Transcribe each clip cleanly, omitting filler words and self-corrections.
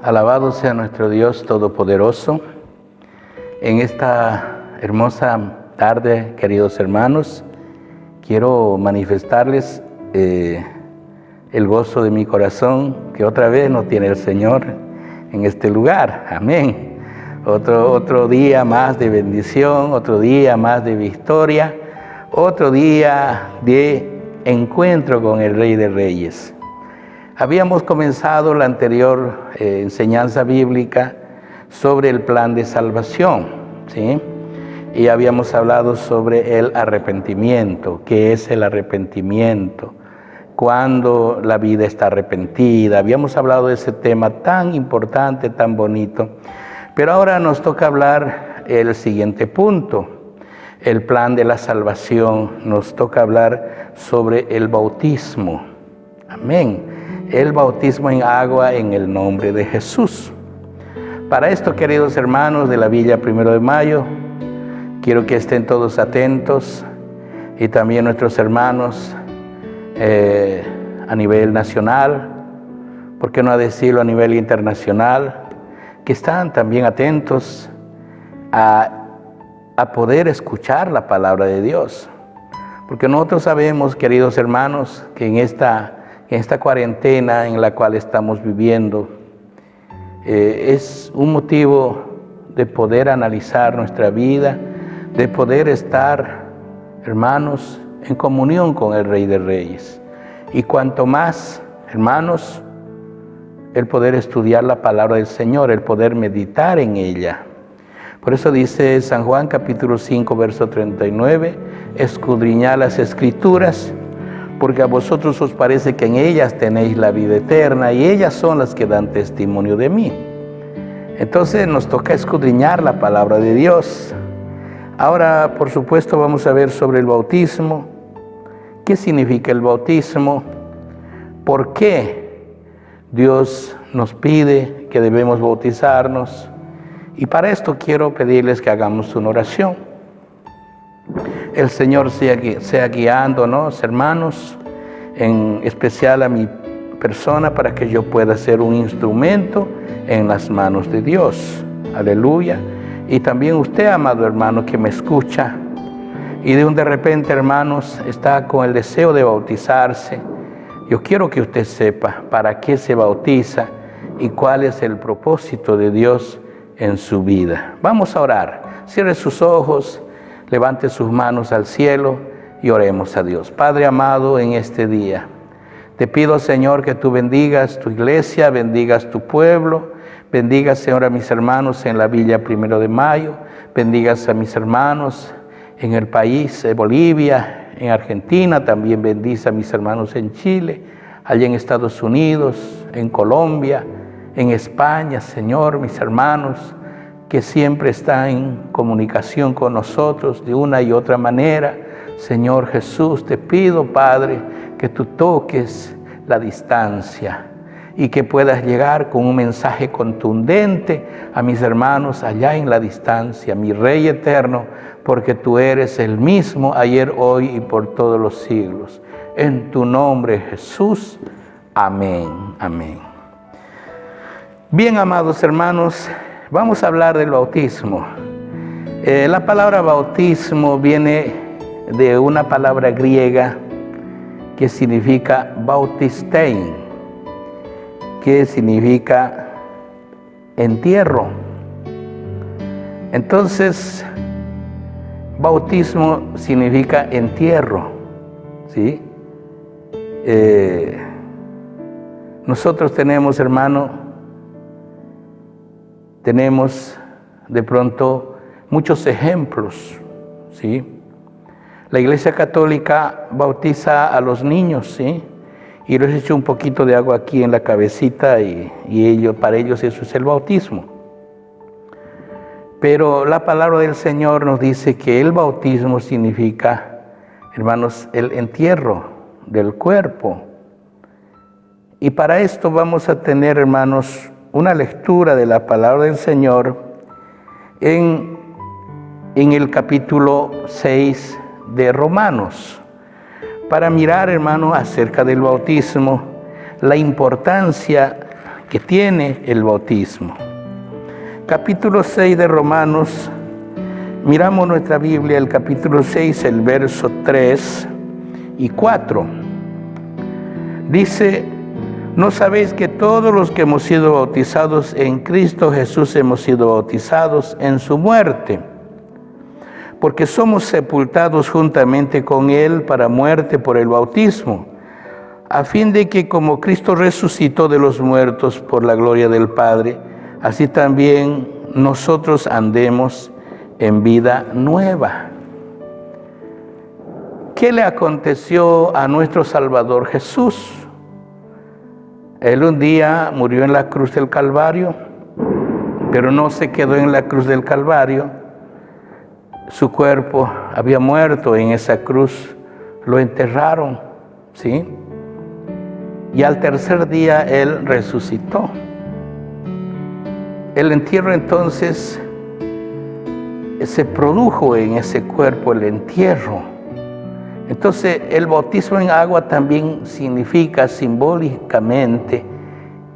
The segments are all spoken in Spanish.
Alabado sea nuestro Dios Todopoderoso. En esta hermosa tarde, queridos hermanos, quiero manifestarles el gozo de mi corazón que otra vez nos tiene el Señor en este lugar. Amén. Otro día más de bendición, otro día más de victoria, otro día de encuentro con el Rey de Reyes. Habíamos comenzado la anterior enseñanza bíblica sobre el plan de salvación, ¿sí? Y habíamos hablado sobre el arrepentimiento. ¿Qué es el arrepentimiento? Cuando la vida está arrepentida. Habíamos hablado de ese tema tan importante, tan bonito. Pero ahora nos toca hablar el siguiente punto, el plan de la salvación. Nos toca hablar sobre el bautismo. Amén. El bautismo en agua en el nombre de Jesús. Para esto, queridos hermanos de la Villa 1 de Mayo, quiero que estén todos atentos y también nuestros hermanos a nivel nacional, por qué no decirlo a nivel internacional, que están también atentos a poder escuchar la palabra de Dios. Porque nosotros sabemos, queridos hermanos, que en esta cuarentena en la cual estamos viviendo, es un motivo de poder analizar nuestra vida, de poder estar, hermanos, en comunión con el Rey de Reyes. Y cuanto más, hermanos, el poder estudiar la palabra del Señor, el poder meditar en ella. Por eso dice San Juan capítulo 5, verso 39, escudriñad las Escrituras, porque a vosotros os parece que en ellas tenéis la vida eterna, y ellas son las que dan testimonio de mí. Entonces nos toca escudriñar la palabra de Dios. Ahora, por supuesto, vamos a ver sobre el bautismo. ¿Qué significa el bautismo? ¿Por qué Dios nos pide que debemos bautizarnos? Y para esto quiero pedirles que hagamos una oración. El Señor sea guiándonos, hermanos, en especial a mi persona, para que yo pueda ser un instrumento en las manos de Dios. Aleluya. Y también usted, amado hermano, que me escucha y de repente, hermanos, está con el deseo de bautizarse. Yo quiero que usted sepa para qué se bautiza y cuál es el propósito de Dios en su vida. Vamos a orar. Cierre sus ojos. Levante sus manos al cielo y oremos a Dios. Padre amado, en este día, te pido, Señor, que tú bendigas tu iglesia, bendigas tu pueblo, bendigas, Señor, a mis hermanos en la Villa 1 de Mayo, bendigas a mis hermanos en el país de Bolivia, en Argentina, también bendice a mis hermanos en Chile, allá en Estados Unidos, en Colombia, en España, Señor, mis hermanos, que siempre está en comunicación con nosotros de una y otra manera. Señor Jesús, te pido, Padre, que tú toques la distancia y que puedas llegar con un mensaje contundente a mis hermanos allá en la distancia, mi Rey eterno, porque tú eres el mismo ayer, hoy y por todos los siglos. En tu nombre, Jesús. Amén. Amén. Bien, amados hermanos, vamos a hablar del bautismo. La palabra bautismo viene de una palabra griega que significa bautistein, que significa entierro. Entonces, bautismo significa entierro, ¿sí? Nosotros tenemos, hermano, tenemos de pronto muchos ejemplos, ¿sí? La Iglesia Católica bautiza a los niños, ¿sí? Y les echa un poquito de agua aquí en la cabecita y para ellos eso es el bautismo. Pero la palabra del Señor nos dice que el bautismo significa, hermanos, el entierro del cuerpo. Y para esto vamos a tener, hermanos, una lectura de la palabra del Señor en el capítulo 6 de Romanos, para mirar, hermano, acerca del bautismo, la importancia que tiene el bautismo. Capítulo 6 de Romanos, miramos nuestra Biblia, el capítulo 6, el verso 3 y 4. Dice: ¿no sabéis que todos los que hemos sido bautizados en Cristo Jesús hemos sido bautizados en su muerte? Porque somos sepultados juntamente con Él para muerte por el bautismo, a fin de que como Cristo resucitó de los muertos por la gloria del Padre, así también nosotros andemos en vida nueva. ¿Qué le aconteció a nuestro Salvador Jesús? Él un día murió en la cruz del Calvario, pero no se quedó en la cruz del Calvario. Su cuerpo había muerto en esa cruz, lo enterraron, ¿sí? Y al tercer día Él resucitó. El entierro entonces se produjo en ese cuerpo, el entierro. Entonces el bautismo en agua también significa simbólicamente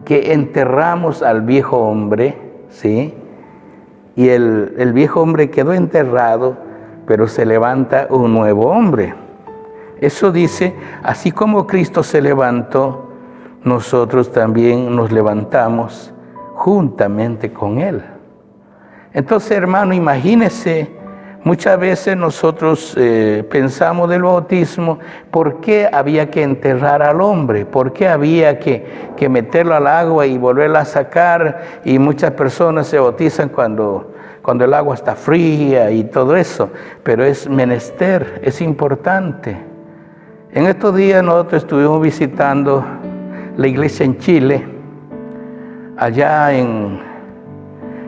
que enterramos al viejo hombre, ¿sí? Y el viejo hombre quedó enterrado, pero se levanta un nuevo hombre. Eso dice, así como Cristo se levantó, nosotros también nos levantamos juntamente con Él. Entonces, hermano, imagínese, muchas veces nosotros pensamos del bautismo, ¿por qué había que enterrar al hombre? ¿Por qué había que meterlo al agua y volverlo a sacar? Y muchas personas se bautizan cuando el agua está fría y todo eso, pero es menester, es importante. En estos días nosotros estuvimos visitando la iglesia en Chile, allá en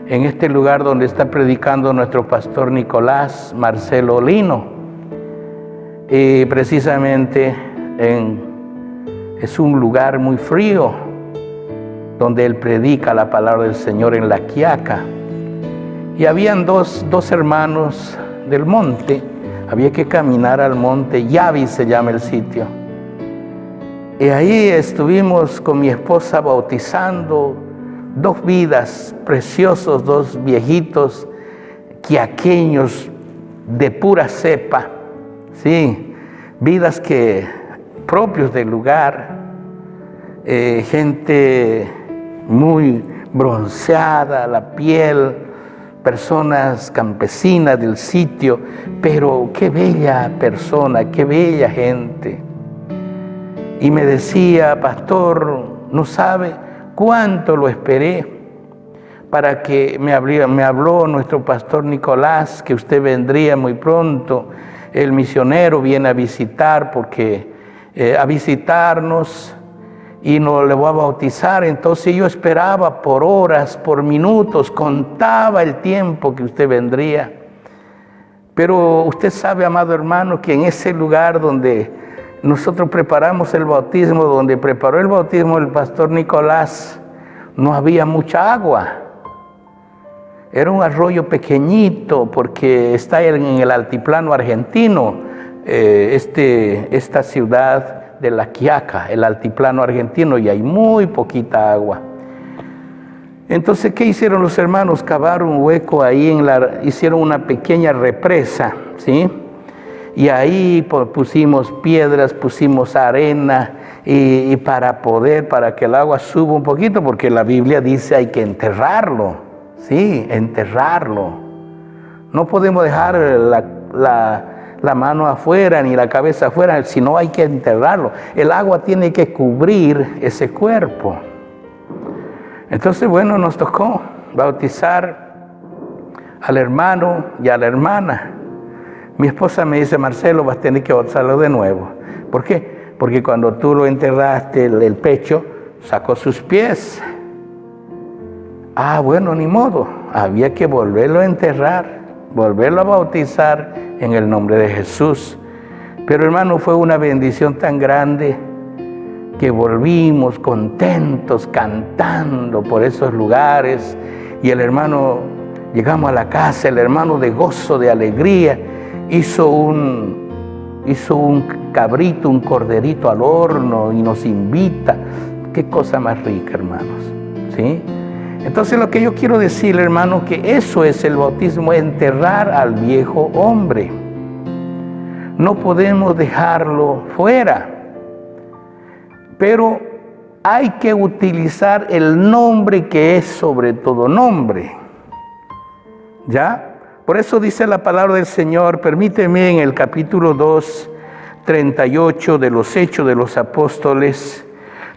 este lugar donde está predicando nuestro pastor Nicolás Marcelo Lino. Y precisamente es un lugar muy frío, donde él predica la palabra del Señor en La Quiaca. Y habían dos hermanos del monte, había que caminar al monte, Yavi se llama el sitio. Y ahí estuvimos con mi esposa bautizando dos vidas preciosos, dos viejitos quiaqueños de pura cepa, sí, vidas que propios del lugar, gente muy bronceada, la piel, personas campesinas del sitio, pero qué bella persona, qué bella gente. Y me decía: pastor, no sabe cuánto lo esperé para que me habló nuestro pastor Nicolás, que usted vendría muy pronto. El misionero viene a visitar a visitarnos y nos le voy a bautizar. Entonces yo esperaba por horas, por minutos, contaba el tiempo que usted vendría. Pero usted sabe, amado hermano, que en ese lugar donde nosotros preparamos el bautismo, donde preparó el bautismo el pastor Nicolás, no había mucha agua. Era un arroyo pequeñito porque está en el altiplano argentino, esta ciudad de La Quiaca, el altiplano argentino, y hay muy poquita agua. Entonces, ¿qué hicieron los hermanos? Cavaron un hueco ahí, hicieron una pequeña represa, ¿sí? Y ahí pusimos piedras, pusimos arena, y para que el agua suba un poquito, porque la Biblia dice hay que enterrarlo, sí, enterrarlo. No podemos dejar la mano afuera ni la cabeza afuera, sino hay que enterrarlo. El agua tiene que cubrir ese cuerpo. Entonces, bueno, nos tocó bautizar al hermano y a la hermana. Mi esposa me dice: Marcelo, vas a tener que bautizarlo de nuevo. ¿Por qué? Porque cuando tú lo enterraste, el pecho, sacó sus pies. Ah, bueno, ni modo. Había que volverlo a enterrar, volverlo a bautizar en el nombre de Jesús. Pero, hermano, fue una bendición tan grande que volvimos contentos, cantando por esos lugares. Y el hermano, llegamos a la casa, el hermano de gozo, de alegría, hizo un cabrito, un corderito al horno y nos invita. Qué cosa más rica, hermanos. ¿sí? Entonces lo que yo quiero decirle, hermano, que eso es el bautismo, enterrar al viejo hombre. No podemos dejarlo fuera, pero hay que utilizar el nombre que es sobre todo nombre, ¿ya? Por eso dice la palabra del Señor, permíteme, en el capítulo 2, 38 de los Hechos de los Apóstoles,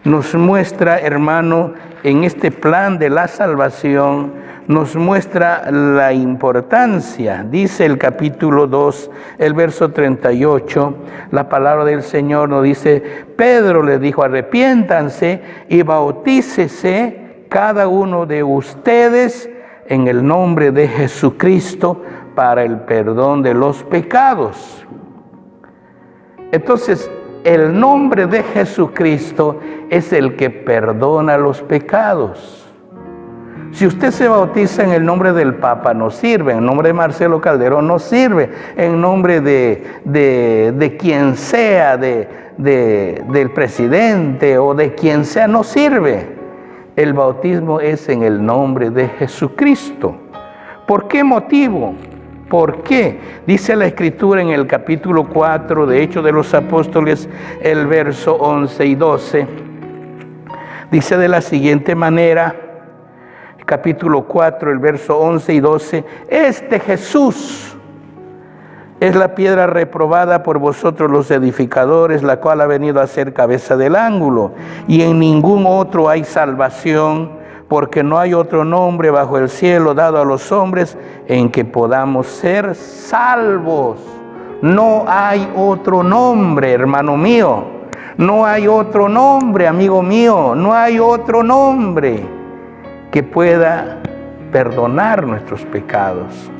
nos muestra, hermano, en este plan de la salvación, nos muestra la importancia. Dice el capítulo 2, el verso 38, la palabra del Señor nos dice: Pedro le dijo, arrepiéntanse y bautícese cada uno de ustedes en el nombre de Jesucristo para el perdón de los pecados. Entonces, el nombre de Jesucristo es el que perdona los pecados. Si usted se bautiza en el nombre del Papa, no sirve. En nombre de Marcelo Calderón, no sirve. En nombre de quien sea, del presidente o de quien sea, no sirve. El bautismo es en el nombre de Jesucristo. ¿Por qué motivo? ¿Por qué? Dice la Escritura en el capítulo 4 de Hechos de los Apóstoles, el verso 11 y 12. Dice de la siguiente manera, capítulo 4, el verso 11 y 12. Este Jesús es la piedra reprobada por vosotros los edificadores, la cual ha venido a ser cabeza del ángulo. Y en ningún otro hay salvación, porque no hay otro nombre bajo el cielo dado a los hombres en que podamos ser salvos. No hay otro nombre, hermano mío. No hay otro nombre, amigo mío. No hay otro nombre que pueda perdonar nuestros pecados.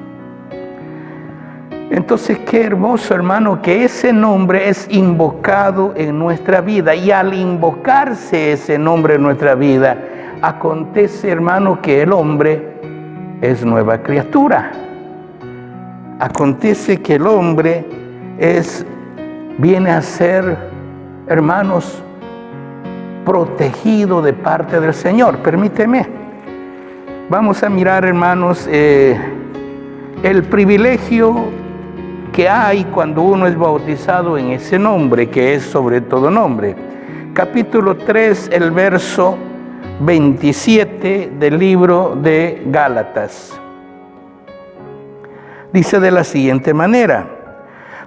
Entonces, qué hermoso, hermano, que ese nombre es invocado en nuestra vida. Y al invocarse ese nombre en nuestra vida, acontece, hermano, que el hombre es nueva criatura. Acontece que el hombre viene a ser, hermanos, protegido de parte del Señor. Permíteme. Vamos a mirar, hermanos, el privilegio que hay cuando uno es bautizado en ese nombre, que es sobre todo nombre. Capítulo 3, el verso 27 del libro de Gálatas. Dice de la siguiente manera: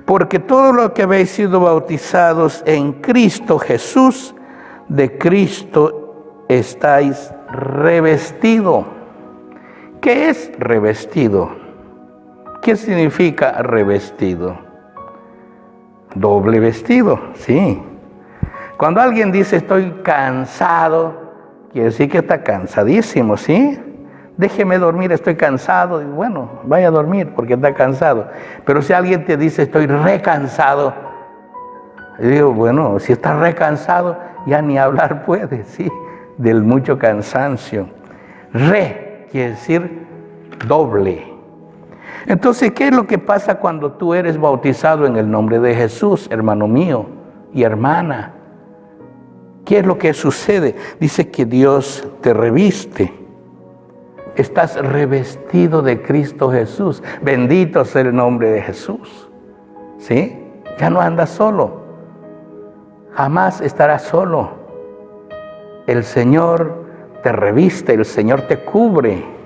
porque todo lo que habéis sido bautizados en Cristo Jesús, de Cristo estáis revestido. ¿Qué es revestido? ¿Qué significa revestido? Doble vestido, sí. Cuando alguien dice estoy cansado, quiere decir que está cansadísimo, ¿sí? Déjeme dormir, estoy cansado. Y bueno, vaya a dormir porque está cansado. Pero si alguien te dice estoy recansado, yo digo, bueno, si está recansado, ya ni hablar puede, ¿sí? Del mucho cansancio. Re quiere decir doble. Entonces, ¿qué es lo que pasa cuando tú eres bautizado en el nombre de Jesús, hermano mío y hermana? ¿Qué es lo que sucede? Dice que Dios te reviste. Estás revestido de Cristo Jesús. Bendito sea el nombre de Jesús. ¿Sí? Ya no andas solo. Jamás estarás solo. El Señor te reviste, el Señor te cubre.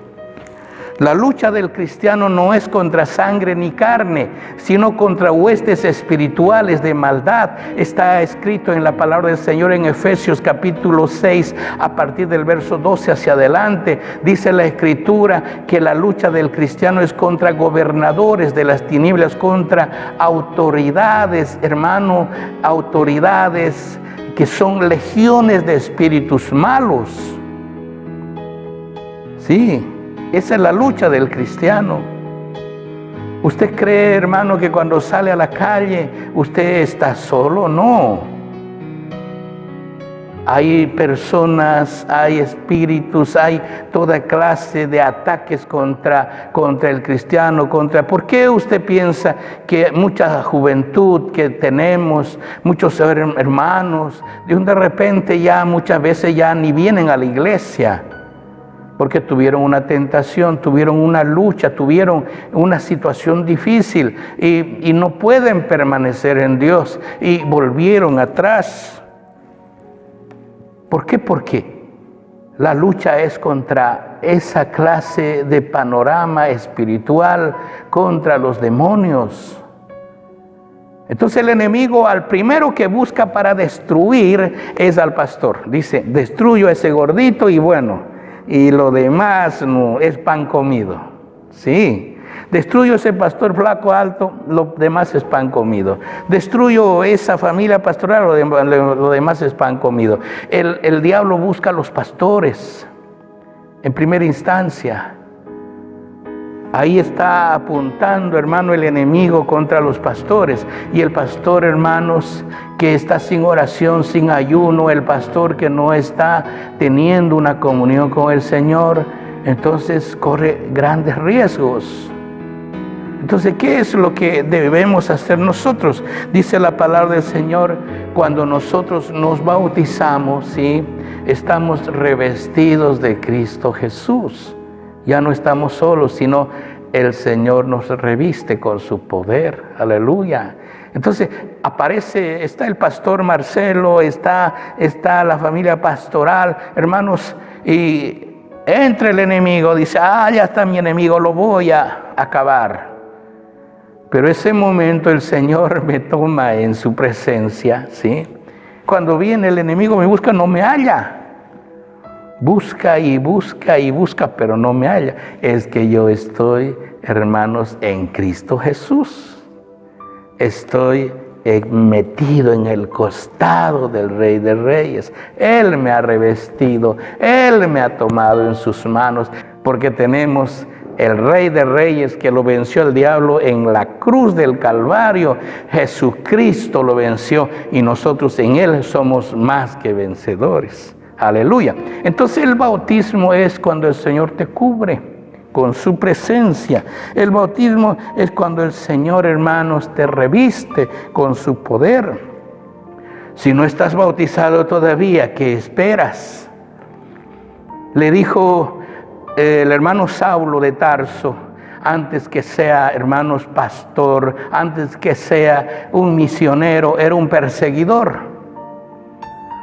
La lucha del cristiano no es contra sangre ni carne, sino contra huestes espirituales de maldad. Está escrito en la palabra del Señor en Efesios capítulo 6, a partir del verso 12 hacia adelante. Dice la Escritura que la lucha del cristiano es contra gobernadores de las tinieblas, contra autoridades, hermano, autoridades que son legiones de espíritus malos. Sí. Esa es la lucha del cristiano. ¿Usted cree, hermano, que cuando sale a la calle usted está solo? No. Hay personas, hay espíritus, hay toda clase de ataques contra el cristiano. ¿Por qué usted piensa que mucha juventud que tenemos, muchos hermanos, de repente ya muchas veces ya ni vienen a la iglesia? porque tuvieron una tentación, tuvieron una lucha, tuvieron una situación difícil y no pueden permanecer en Dios y volvieron atrás. ¿Por qué? Porque la lucha es contra esa clase de panorama espiritual, contra los demonios. Entonces el enemigo al primero que busca para destruir es al pastor. Dice, destruyo a ese gordito y bueno, y lo demás no es pan comido. Sí, destruyo ese pastor flaco alto, lo demás es pan comido. Destruyo esa familia pastoral, lo demás es pan comido. El diablo busca a los pastores en primera instancia. Ahí está apuntando, hermano, el enemigo contra los pastores. Y el pastor, hermanos, que está sin oración, sin ayuno, el pastor que no está teniendo una comunión con el Señor, entonces corre grandes riesgos. Entonces, ¿qué es lo que debemos hacer nosotros? Dice la palabra del Señor, cuando nosotros nos bautizamos, ¿sí?, estamos revestidos de Cristo Jesús. Ya no estamos solos, sino el Señor nos reviste con su poder. Aleluya. Entonces está el pastor Marcelo, está la familia pastoral, hermanos, y entra el enemigo, dice, ya está mi enemigo, lo voy a acabar. Pero ese momento el Señor me toma en su presencia, ¿sí? Cuando viene el enemigo me busca, no me halla. Busca y busca y busca, pero no me halla. Es que yo estoy, hermanos, en Cristo Jesús. Estoy metido en el costado del Rey de Reyes. Él me ha revestido, Él me ha tomado en sus manos, porque tenemos el Rey de Reyes que lo venció el diablo en la cruz del Calvario. Jesucristo lo venció y nosotros en Él somos más que vencedores. Aleluya. Entonces el bautismo es cuando el Señor te cubre con su presencia. El bautismo es cuando el Señor, hermanos, te reviste con su poder. Si no estás bautizado todavía, ¿qué esperas? Le dijo el hermano Saulo de Tarso, antes que sea, hermanos, pastor, antes que sea un misionero, era un perseguidor.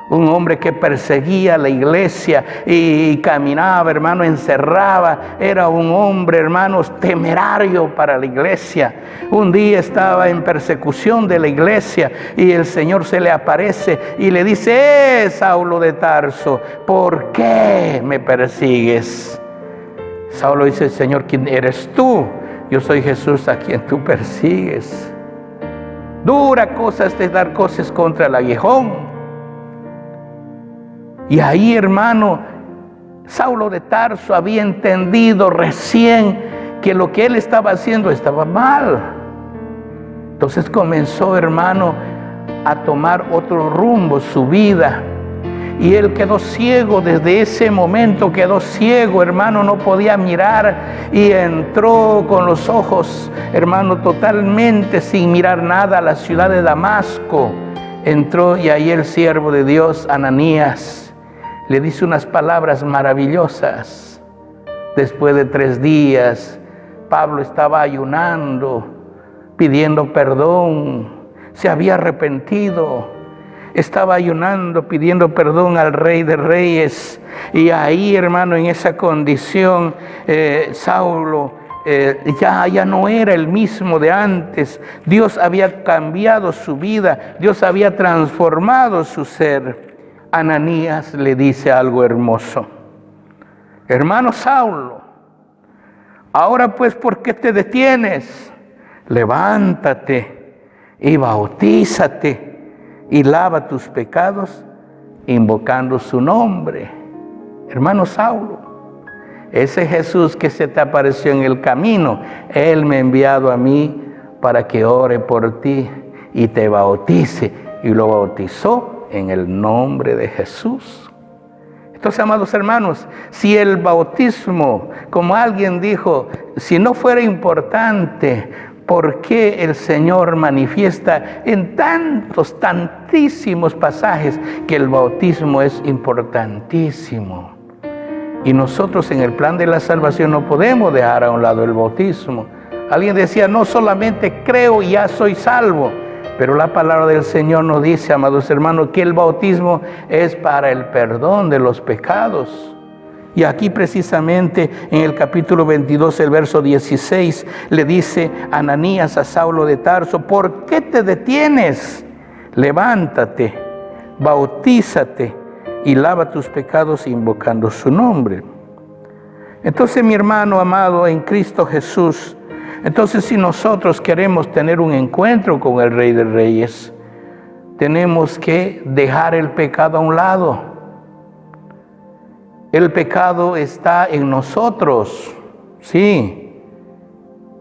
Un hombre que perseguía la iglesia y caminaba, hermano, encerraba. Era un hombre, hermanos, temerario para la iglesia. Un día estaba en persecución de la iglesia y el Señor se le aparece y le dice, Saulo de Tarso, ¿por qué me persigues? Saulo dice, Señor, ¿quién eres tú? Yo soy Jesús a quien tú persigues. Dura cosa es dar cosas contra el aguijón. Y ahí, hermano, Saulo de Tarso había entendido recién que lo que él estaba haciendo estaba mal. Entonces comenzó, hermano, a tomar otro rumbo su vida. Y él quedó ciego, desde ese momento quedó ciego, hermano, no podía mirar. Y entró con los ojos, hermano, totalmente sin mirar nada a la ciudad de Damasco. Entró y ahí el siervo de Dios, Ananías, le dice unas palabras maravillosas. Después de 3 días, Pablo estaba ayunando, pidiendo perdón. Se había arrepentido. Estaba ayunando, pidiendo perdón al Rey de Reyes. Y ahí, hermano, en esa condición, Saulo ya no era el mismo de antes. Dios había cambiado su vida. Dios había transformado su ser. Ananías le dice algo hermoso. Hermano Saulo, ahora pues, ¿por qué te detienes? Levántate y bautízate y lava tus pecados invocando su nombre. Hermano Saulo, ese Jesús que se te apareció en el camino, Él me ha enviado a mí para que ore por ti y te bautice. Y lo bautizó en el nombre de Jesús. Entonces, amados hermanos, si el bautismo, como alguien dijo, si no fuera importante, ¿por qué el Señor manifiesta en tantísimos pasajes que el bautismo es importantísimo? Y nosotros en el plan de la salvación no podemos dejar a un lado el bautismo. Alguien decía, no solamente creo y ya soy salvo. Pero la palabra del Señor nos dice, amados hermanos, que el bautismo es para el perdón de los pecados. Y aquí precisamente en el capítulo 22, el verso 16, le dice Ananías a Saulo de Tarso, ¿por qué te detienes? Levántate, bautízate y lava tus pecados invocando su nombre. Entonces, mi hermano amado en Cristo Jesús, entonces si nosotros queremos tener un encuentro con el Rey de Reyes, tenemos que dejar el pecado a un lado. El pecado está en nosotros, sí.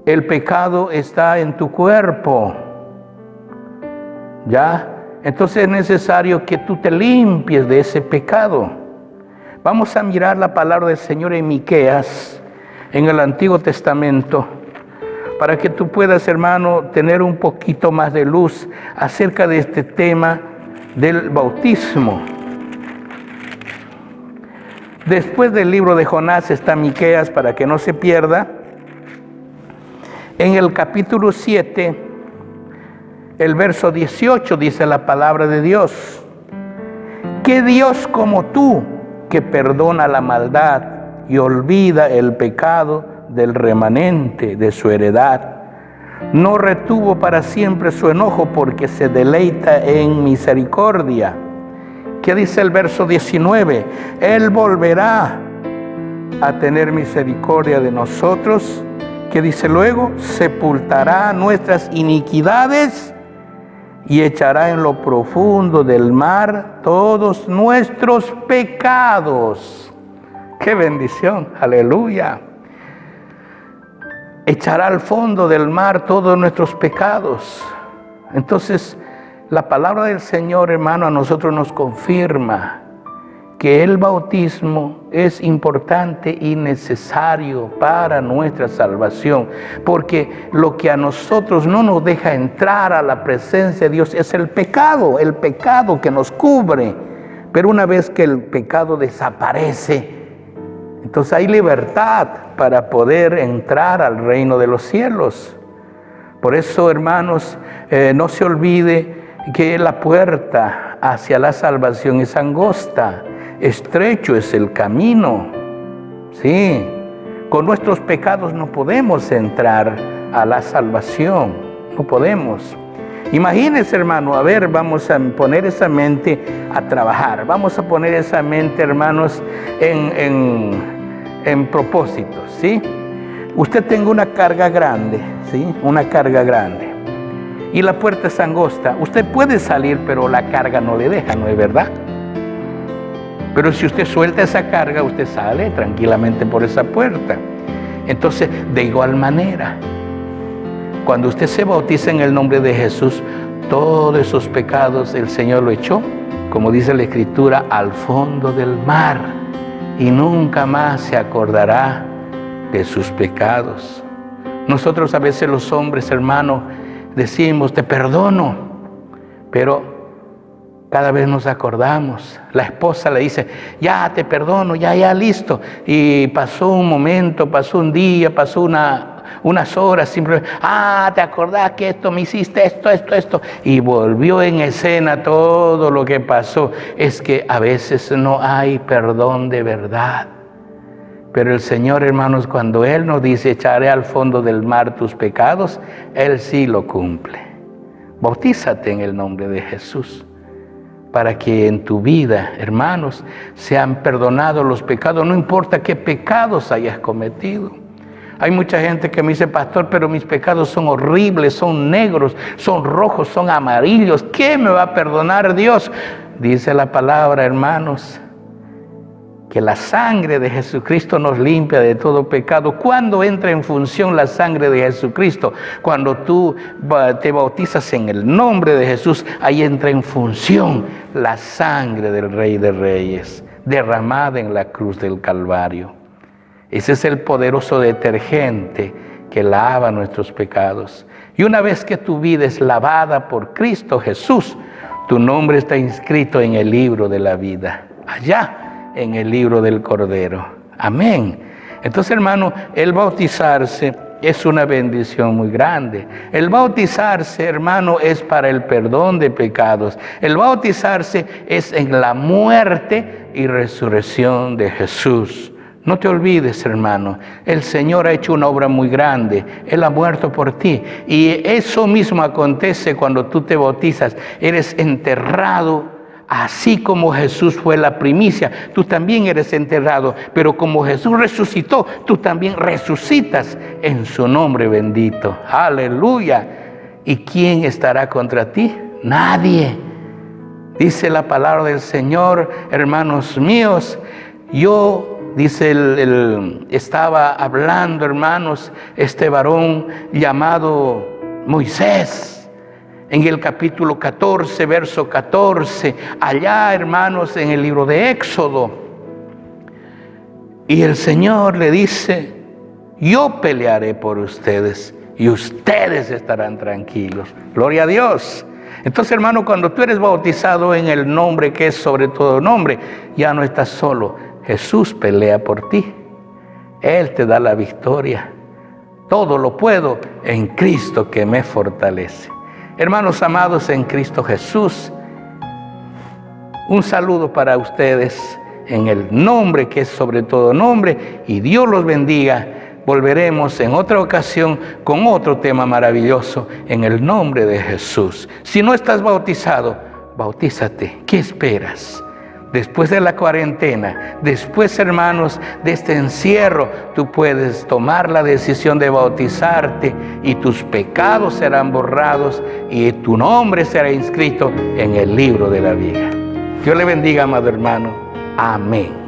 El pecado está en tu cuerpo, ¿ya? Entonces es necesario que tú te limpies de ese pecado. Vamos a mirar la palabra del Señor en Miqueas, en el Antiguo Testamento, para que tú puedas, hermano, tener un poquito más de luz acerca de este tema del bautismo. Después del libro de Jonás está Miqueas, para que no se pierda. En el capítulo 7, el verso 18 dice la palabra de Dios. ¿Qué Dios como tú que perdona la maldad y olvida el pecado del remanente de su heredad? No retuvo para siempre su enojo porque se deleita en misericordia. ¿Qué dice el verso 19? Él volverá a tener misericordia de nosotros. ¿Qué dice luego? Sepultará nuestras iniquidades y echará en lo profundo del mar todos nuestros pecados. ¡Qué bendición! ¡Aleluya! Echará al fondo del mar todos nuestros pecados. Entonces, la palabra del Señor, hermano, a nosotros nos confirma que el bautismo es importante y necesario para nuestra salvación, porque lo que a nosotros no nos deja entrar a la presencia de Dios es el pecado que nos cubre. Pero una vez que el pecado desaparece, entonces hay libertad para poder entrar al reino de los cielos. Por eso, hermanos, no se olvide que la puerta hacia la salvación es angosta. Estrecho es el camino, sí. Con nuestros pecados no podemos entrar a la salvación, no podemos. Imagínense, hermano, a ver, vamos a poner esa mente a trabajar. Vamos a poner esa mente, hermanos, en propósitos, ¿sí? Usted tenga una carga grande, ¿sí? Una carga grande. Y la puerta es angosta. Usted puede salir, pero la carga no le deja, ¿no es verdad? Pero si usted suelta esa carga, usted sale tranquilamente por esa puerta. Entonces, de igual manera, cuando usted se bautiza en el nombre de Jesús, todos esos pecados el Señor lo echó, como dice la Escritura, al fondo del mar, y nunca más se acordará de sus pecados. Nosotros a veces los hombres, hermanos, decimos, te perdono, pero cada vez nos acordamos. La esposa le dice, ya te perdono, ya listo. Y pasó un momento, pasó un día, pasó unas horas, simplemente, te acordás que esto me hiciste, esto. Y volvió en escena todo lo que pasó. Es que a veces no hay perdón de verdad. Pero el Señor, hermanos, cuando Él nos dice, echaré al fondo del mar tus pecados, Él sí lo cumple. Bautízate en el nombre de Jesús, para que en tu vida, hermanos, sean perdonados los pecados, no importa qué pecados hayas cometido. Hay mucha gente que me dice, pastor, pero mis pecados son horribles, son negros, son rojos, son amarillos. ¿Qué me va a perdonar Dios? Dice la palabra, hermanos, que la sangre de Jesucristo nos limpia de todo pecado. ¿Cuándo entra en función la sangre de Jesucristo? Cuando tú te bautizas en el nombre de Jesús, ahí entra en función la sangre del Rey de Reyes, derramada en la cruz del Calvario. Ese es el poderoso detergente que lava nuestros pecados. Y una vez que tu vida es lavada por Cristo Jesús, tu nombre está inscrito en el libro de la vida, allá en el libro del Cordero. Amén. Entonces, hermano, el bautizarse es una bendición muy grande. El bautizarse, hermano, es para el perdón de pecados. El bautizarse es en la muerte y resurrección de Jesús. No te olvides, hermano, el Señor ha hecho una obra muy grande. Él ha muerto por ti. Y eso mismo acontece cuando tú te bautizas. Eres enterrado. Así como Jesús fue la primicia, tú también eres enterrado. Pero como Jesús resucitó, tú también resucitas en su nombre bendito. Aleluya. ¿Y quién estará contra ti? Nadie. Dice la palabra del Señor, hermanos míos, estaba hablando, hermanos, este varón llamado Moisés. En el capítulo 14, verso 14, allá, hermanos, en el libro de Éxodo. Y el Señor le dice, yo pelearé por ustedes y ustedes estarán tranquilos. Gloria a Dios. Entonces, hermano, cuando tú eres bautizado en el nombre que es sobre todo nombre, ya no estás solo. Jesús pelea por ti. Él te da la victoria. Todo lo puedo en Cristo que me fortalece. Hermanos amados en Cristo Jesús, un saludo para ustedes en el nombre que es sobre todo nombre, y Dios los bendiga. Volveremos en otra ocasión con otro tema maravilloso en el nombre de Jesús. Si no estás bautizado, bautízate. ¿Qué esperas? Después de la cuarentena, después, hermanos, de este encierro, tú puedes tomar la decisión de bautizarte y tus pecados serán borrados y tu nombre será inscrito en el libro de la vida. Dios le bendiga, amado hermano. Amén.